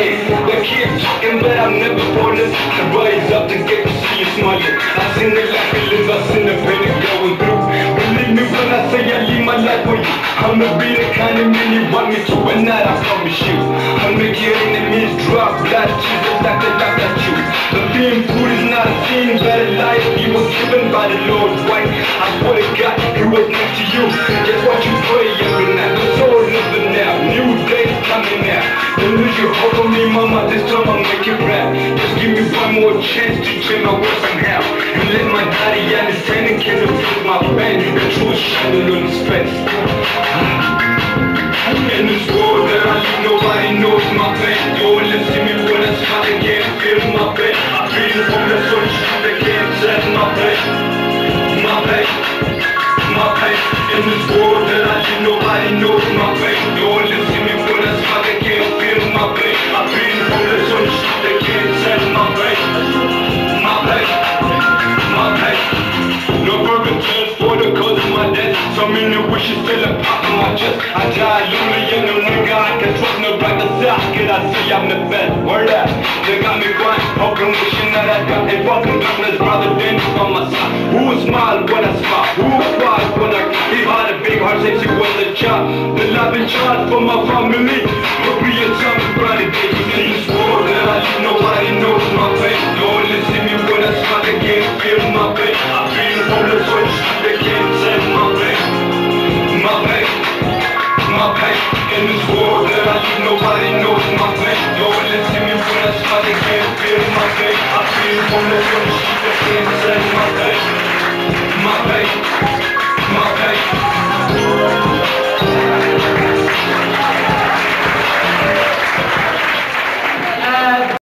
They keep talking, but I'm never falling. The rise up to get to see you smiling. I seen the life you live, I seen the pain you're going through. Believe me when I say I leave my life for you. I'ma be the kind of man you want me to, and that I promise you. I'll make your enemies drop blood, Jesus, like they laugh at you. The being food is not a sin, but a life you were given by the Lord, right? I swear to God, He was next to you. Just what you pray every night. The soul living now, new days coming now. Don't lose your hope on me, mama, this time I'll make it right. Just give me one more chance to change my words somehow. And let my daddy understand and can feel my pain. The truth shining on His face. In this world that I live, nobody knows my pain. You only see me when I smile, they can't feel my pain. I feel it from the sun, they can't set my pain. My pain, my pain. In this world that I live, nobody knows my pain. You only see me when I smile, they can't feel my pain. I feel it from the sun, they can't set my pain. My pain, my pain. No broken chance for the cause of my death. So many wishes still a pop in my chest. I die lonely and no nigga I can trust. No brother side, can I see I'm the best? Word up, they got me crying, hoping, wishing that I got a fucking darkness rather than on my side. Who would smile when I smile? Who would cry when I cry? He had a big heart since he was a child. The love and child for my family. Hope you tell me brother,